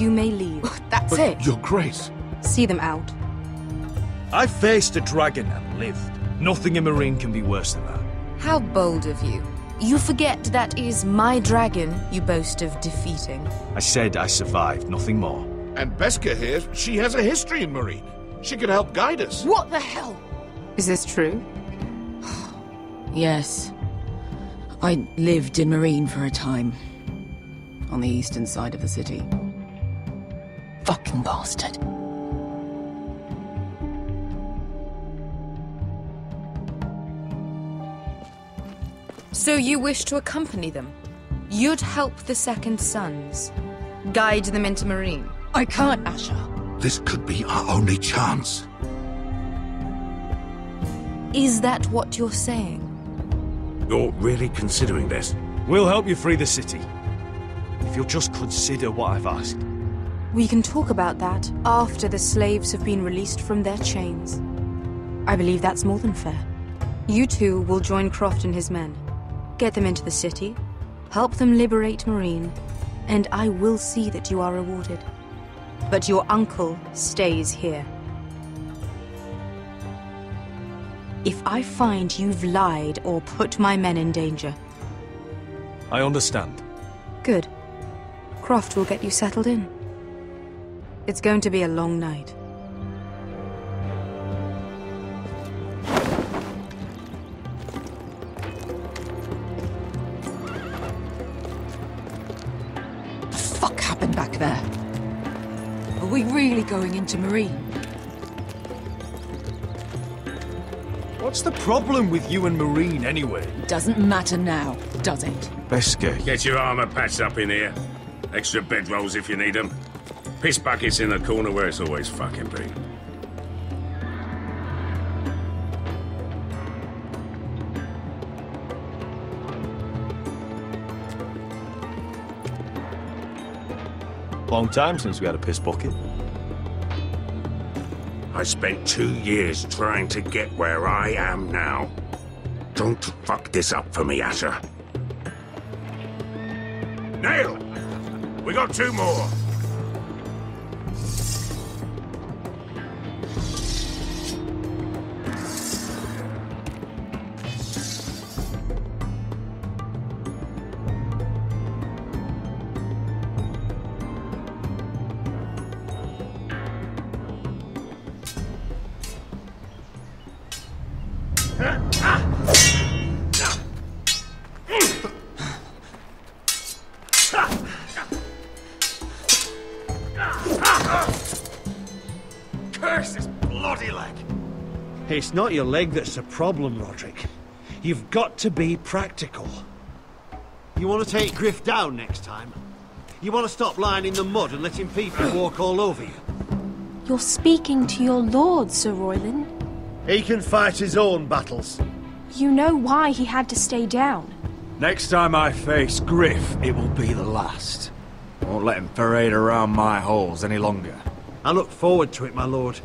you may leave. That's it. Your Grace. See them out. I faced a dragon and lived. Nothing in Marine can be worse than that. How bold of you. You forget that is my dragon you boast of defeating. I said I survived, nothing more. And Beska here, she has a history in Marine. She could help guide us. What the hell? Is this true? Yes. I lived in Marine for a time. On the eastern side of the city. Fucking bastard. So you wish to accompany them? You'd help the Second Sons? Guide them into Marine? I can't, Asher. This could be our only chance. Is that what you're saying? You're really considering this? We'll help you free the city. If you'll just consider what I've asked. We can talk about that after the slaves have been released from their chains. I believe that's more than fair. You two will join Croft and his men. Get them into the city, help them liberate Marine, and I will see that you are rewarded. But your uncle stays here. If I find you've lied or put my men in danger... I understand. Good. Croft will get you settled in. It's going to be a long night. What the fuck happened back there? Are we really going into Marine? What's the problem with you and Marine, anyway? Doesn't matter now, does it? Beska. Get your armor patched up in here. Extra bedrolls if you need them. Piss buckets in the corner where it's always fucking been. Long time since we had a piss bucket. I spent 2 years trying to get where I am now. Don't fuck this up for me, Asher. Nail! We got 2 more. Curse this bloody leg! It's not your leg that's the problem, Roderick. You've got to be practical. You want to take Griff down next time? You want to stop lying in the mud and letting people walk all over you? You're speaking to your lord, Sir Royland. He can fight his own battles. You know why he had to stay down. Next time I face Griff, it will be the last. Won't let him parade around my halls any longer. I look forward to it, my lord.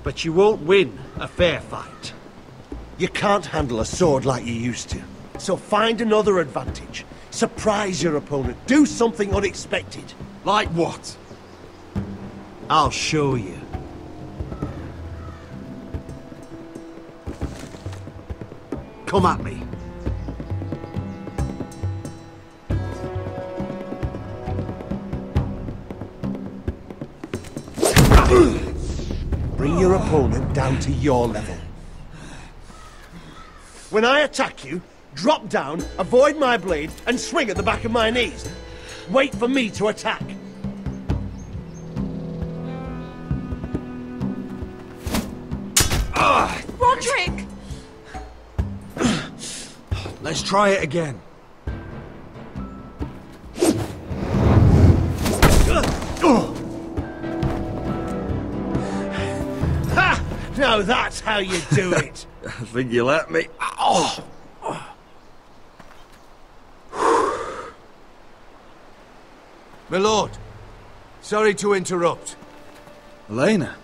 But you won't win a fair fight. You can't handle a sword like you used to. So find another advantage. Surprise your opponent. Do something unexpected. Like what? I'll show you. Come at me. Bring your opponent down to your level. When I attack you, drop down, avoid my blade, and swing at the back of my knees. Wait for me to attack. Roderick! Let's try it again. Ha! Now that's how you do it. I think you let me. Oh! My lord, sorry to interrupt. Elena?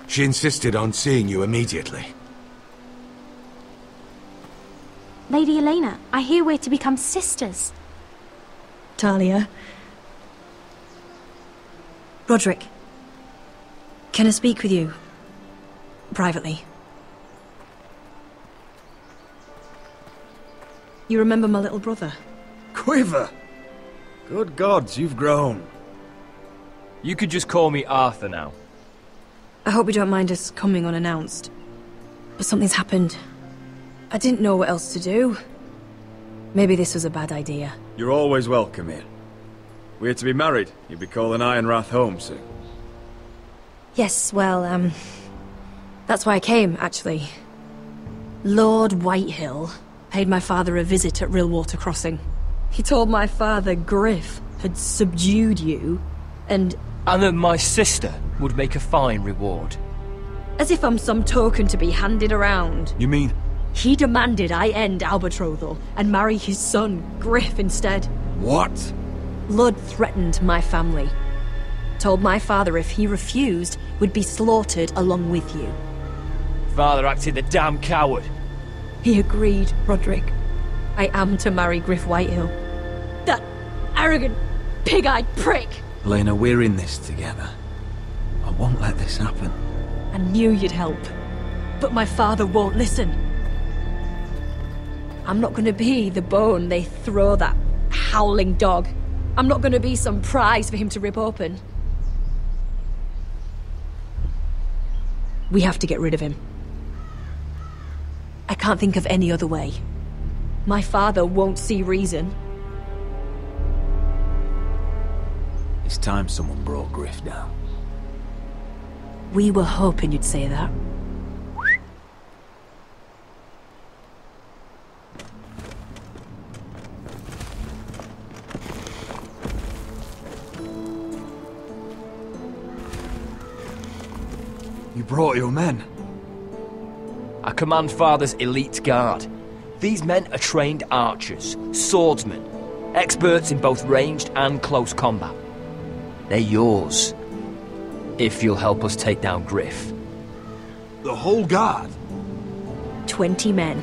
She insisted on seeing you immediately. Lady Elena, I hear we're to become sisters. Talia, Roderick, can I speak with you? Privately. You remember my little brother? Quiver! Good gods, you've grown. You could just call me Arthur now. I hope you don't mind us coming unannounced. But something's happened. I didn't know what else to do. Maybe this was a bad idea. You're always welcome here. We're to be married. You'll be calling Ironrath home soon. Yes, well, that's why I came, actually. Lord Whitehill paid my father a visit at Rillwater Crossing. He told my father Griff had subdued you, and that my sister would make a fine reward. As if I'm some token to be handed around. You mean? He demanded I end our betrothal and marry his son, Griff, instead. What? Lord threatened my family. Told my father if he refused, we'd be slaughtered along with you. Father acted the damn coward. He agreed, Roderick. I am to marry Griff Whitehill. That arrogant, pig-eyed prick! Lena, we're in this together. I won't let this happen. I knew you'd help. But my father won't listen. I'm not gonna be the bone they throw that howling dog. I'm not gonna be some prize for him to rip open. We have to get rid of him. I can't think of any other way. My father won't see reason. It's time someone brought Griff down. We were hoping you'd say that. You brought your men. I command Father's elite guard. These men are trained archers, swordsmen, experts in both ranged and close combat. They're yours, if you'll help us take down Griff. The whole guard? 20 men.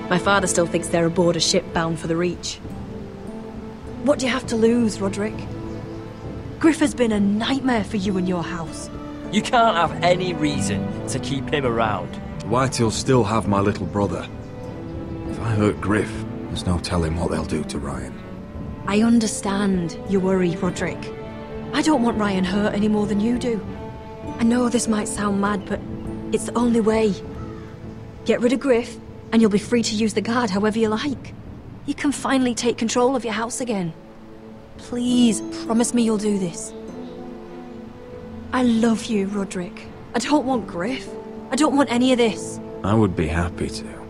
My father still thinks they're aboard a ship bound for the Reach. What do you have to lose, Roderick? Griff has been a nightmare for you and your house. You can't have any reason to keep him around. Whitehill'll still have my little brother. If I hurt Griff, there's no telling what they'll do to Ryan. I understand your worry, Roderick. I don't want Ryan hurt any more than you do. I know this might sound mad, but it's the only way. Get rid of Griff, and you'll be free to use the guard however you like. You can finally take control of your house again. Please, promise me you'll do this. I love you, Roderick. I don't want Griff. I don't want any of this. I would be happy to.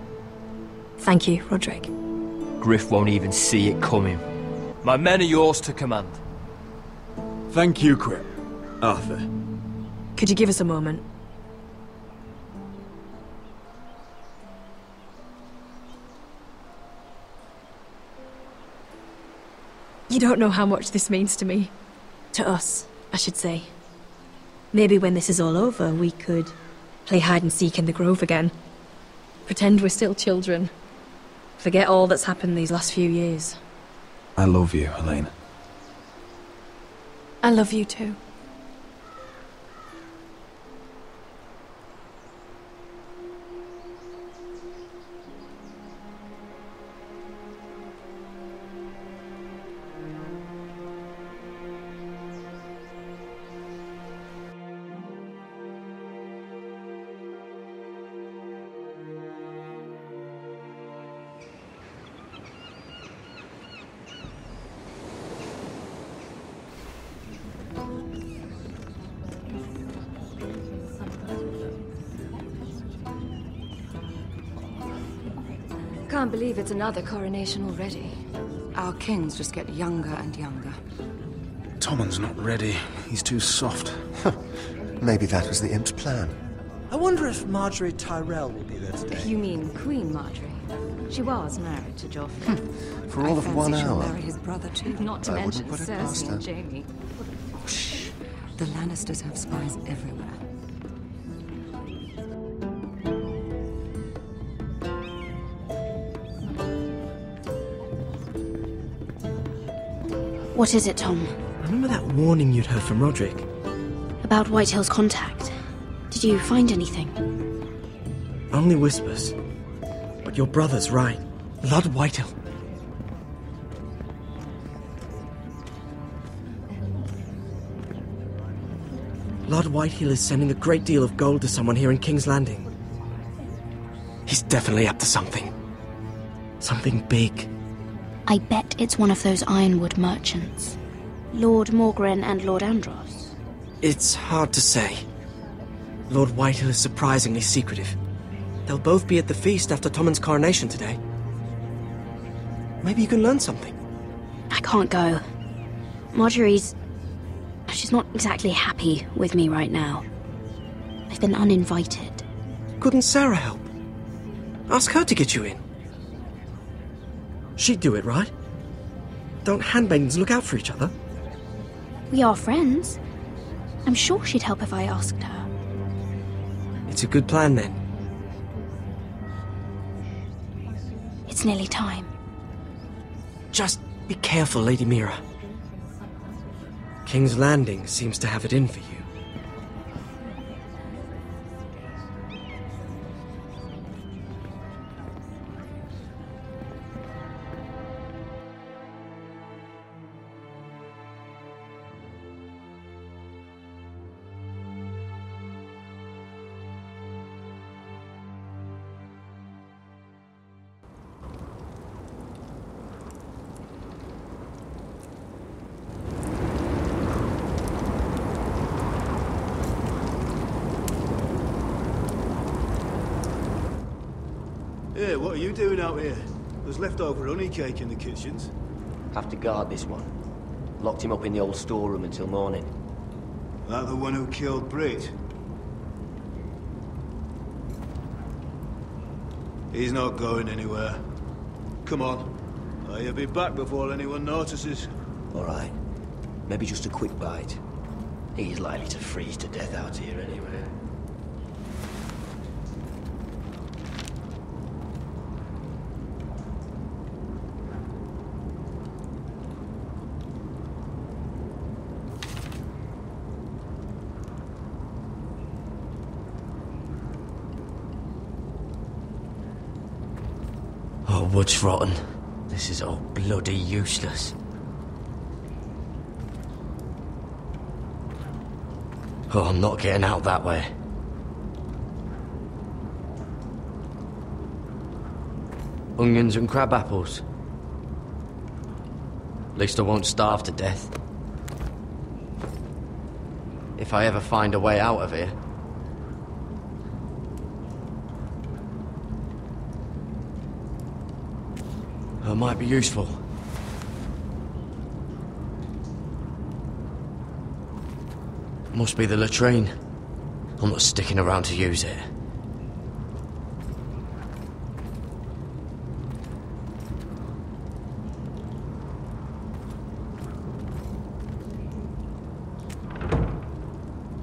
Thank you, Roderick. Griff won't even see it coming. My men are yours to command. Thank you, Quip. Arthur. Could you give us a moment? You don't know how much this means to me. To us, I should say. Maybe when this is all over, we could play hide and seek in the grove again. Pretend we're still children. Forget all that's happened these last few years. I love you, Elena. I love you too. Can't believe it's another coronation already. Our kings just get younger and younger. Tommen's not ready. He's too soft. Maybe that was the imp's plan. I wonder if Marjorie Tyrell will be there today. You mean Queen Marjorie? She was married to Joffrey. For all of 1 she'll hour. marry his brother too. Not to I mention wouldn't put it past Cersei her. and Jaime. Shh. The Lannisters have spies everywhere. What is it, Tom? Remember that warning you'd heard from Roderick? About Whitehill's contact. Did you find anything? Only whispers. But your brother's right. Lord Whitehill. Lord Whitehill is sending a great deal of gold to someone here in King's Landing. He's definitely up to something. Something big. I bet it's one of those ironwood merchants. Lord Morgren and Lord Andros. It's hard to say. Lord Whitehill is surprisingly secretive. They'll both be at the feast after Tommen's coronation today. Maybe you can learn something. I can't go. Marjorie's... she's not exactly happy with me right now. I've been uninvited. Couldn't Sarah help? Ask her to get you in. She'd do it, right? Don't handmaidens look out for each other? We are friends. I'm sure she'd help if I asked her. It's a good plan, then. It's nearly time. Just be careful, Lady Mira. King's Landing seems to have it in for you. Hey, what are you doing out here? There's leftover honey cake in the kitchens. Have to guard this one. Locked him up in the old storeroom until morning. That the one who killed Brit? He's not going anywhere. Come on. He'll be back before anyone notices. All right. Maybe just a quick bite. He's likely to freeze to death out here anyway. Oh, wood's rotten. This is all bloody useless. Oh, I'm not getting out that way. Onions and crab apples. At least I won't starve to death. If I ever find a way out of here. It might be useful. Must be the latrine. I'm not sticking around to use it.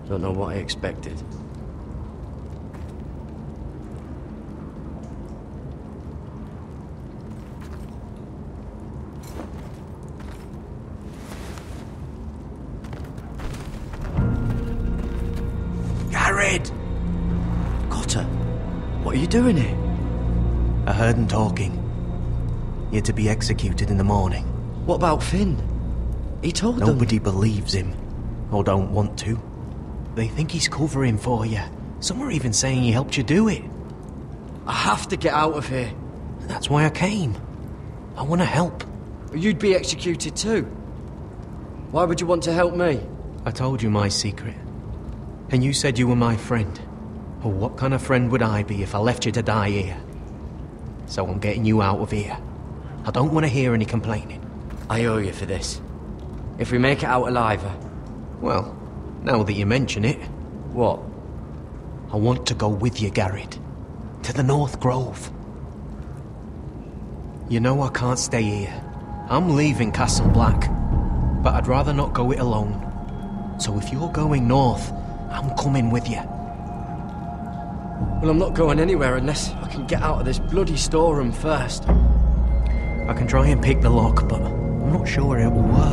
Don't know what I expected. Cotter, what are you doing here? I heard him talking. You're to be executed in the morning. What about Finn? He told them. Nobody believes him, or don't want to. They think he's covering for you. Some are even saying he helped you do it. I have to get out of here. That's why I came. I want to help. You'd be executed too. Why would you want to help me? I told you my secret. And you said you were my friend. Well, what kind of friend would I be if I left you to die here? So I'm getting you out of here. I don't want to hear any complaining. I owe you for this. If we make it out alive... Well, now that you mention it... What? I want to go with you, Garrett. To the North Grove. You know I can't stay here. I'm leaving Castle Black. But I'd rather not go it alone. So if you're going north, I'm coming with you. Well, I'm not going anywhere unless I can get out of this bloody storeroom first. I can try and pick the lock, but I'm not sure it will work.